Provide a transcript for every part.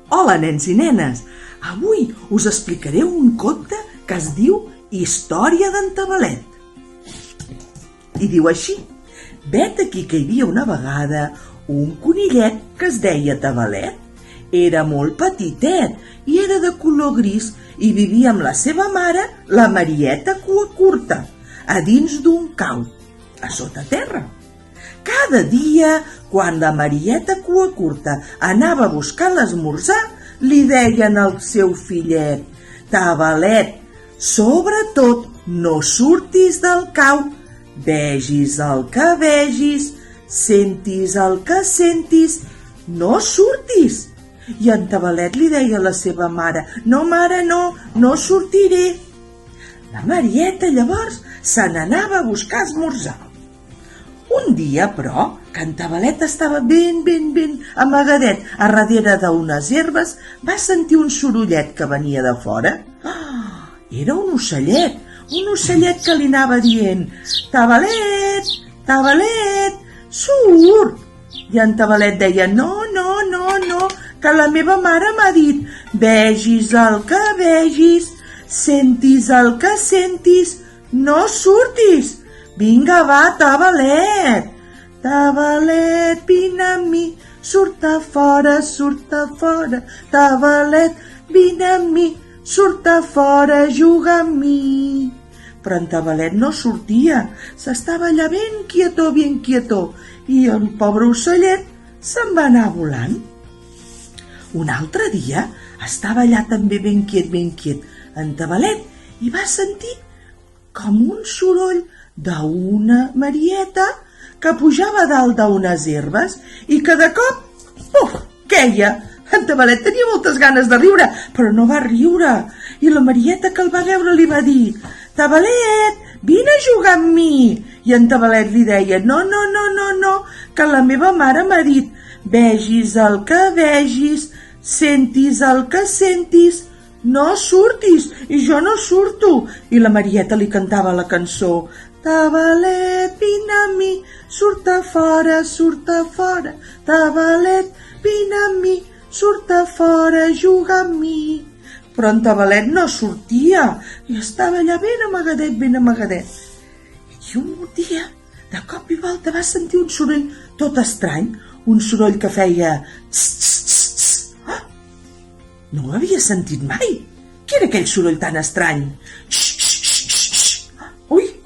Hola, nens i nenes! Avui us explicaré un conte que es diu Història d'en Tabalet. I diu així: vet aquí que hi havia una vegada un conillet que es deia Tabalet. Era molt petitet i era de color gris i vivia amb la seva mare, la Marieta Cua Curta, a dins d'un cau, a sota terra. Cada dia, quan la Marieta Cua Curta anava a buscar l'esmorzar, li deien al seu fillet: Tabalet, sobretot no surtis del cau, vegis el que vegis, sentis el que sentis, no surtis. I en Tabalet li deia a la seva mare: no, mare, no sortiré. La Marieta llavors se n'anava a buscar esmorzar. Un dia, però, que en Tabalet estava ben amagadet a darrere d'unes herbes, va sentir un sorollet que venia de fora. Era un ocellet que li anava dient: Tabalet, Tabalet, surt! I en Tabalet deia: no, que la meva mare m'ha dit: vegis el que vegis, sentis el que sentis, no surtis. Vinga, va, Tabalet! Tabalet, vine amb mi, surt a fora, Tabalet, vine amb mi, surt a fora, juga amb mi. Però en Tabalet no sortia, s'estava allà ben quietó, i el pobre ocellet se'n va anar volant. Un altre dia estava allà també ben quiet en Tabalet i va sentir com un soroll d'una Marieta que pujava dalt d'unes herbes i que de cop, queia. En Tabalet tenia moltes ganes de riure, però no va riure. I la Marieta, que el va veure, li va dir: Tabalet, vine a jugar amb mi. I en Tabalet li deia: no, que la meva mare m'ha dit: vegis el que vegis, sentis el que sentis, no surtis. I jo no surto. I la Marieta li cantava la cançó: Tabalet, vine a mi, surt a fora, Tabalet, vine a mi, surt a fora, juga amb mi. Però en Tabalet no sortia i estava allà ben amagadet. I un dia, de cop i volta, va sentir un soroll tot estrany, un soroll que feia tss. No ho havia sentit mai. Què era aquell soroll tan estrany? Ui!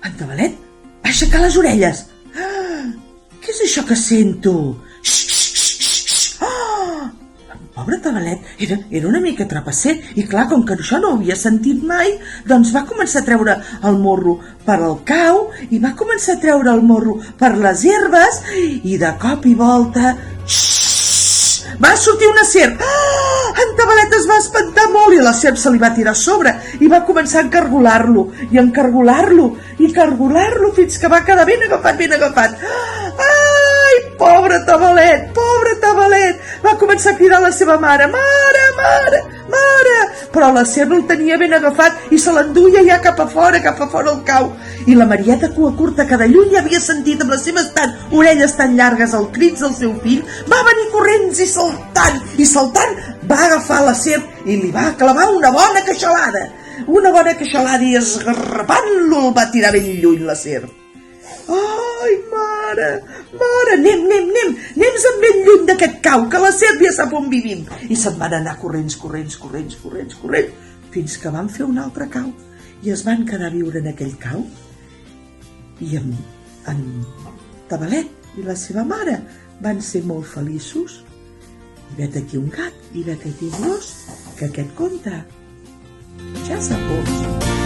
En Tabalet va aixecar les orelles. Què és això que sento? El pobre Tabalet era una mica trapasser i clar, com que això no ho havia sentit mai, doncs va començar a treure el morro per al cau i va començar a treure el morro per les herbes i de cop i volta va sortir una serp. En Tabalet es va espantar molt i la serp se li va tirar a sobre i va començar a encargolar-lo fins que va quedar ben agafat. Ai, pobre Tabalet! Va començar a cridar a la seva mare: mare! Però la serp el tenia ben agafat i se l'enduia ja cap a fora al cau. I la Marieta Cua Curta, que de lluny havia sentit amb les seves orelles tan llargues els crits del seu fill, va venir corrents i saltant va agafar la serp i li va clavar una bona queixalada i esgarrapant-lo el va tirar ben lluny la serp. Ai, mare, anem ben lluny d'aquest cau, que la serp ja sap on vivim. I se'n van anar corrents, fins que van fer un altre cau i es van quedar a viure en aquell cau. I en Tabalet i la seva mare van ser molt feliços. I vet aquí un gat, i vet aquí un gos, que aquest conte ja sap vos.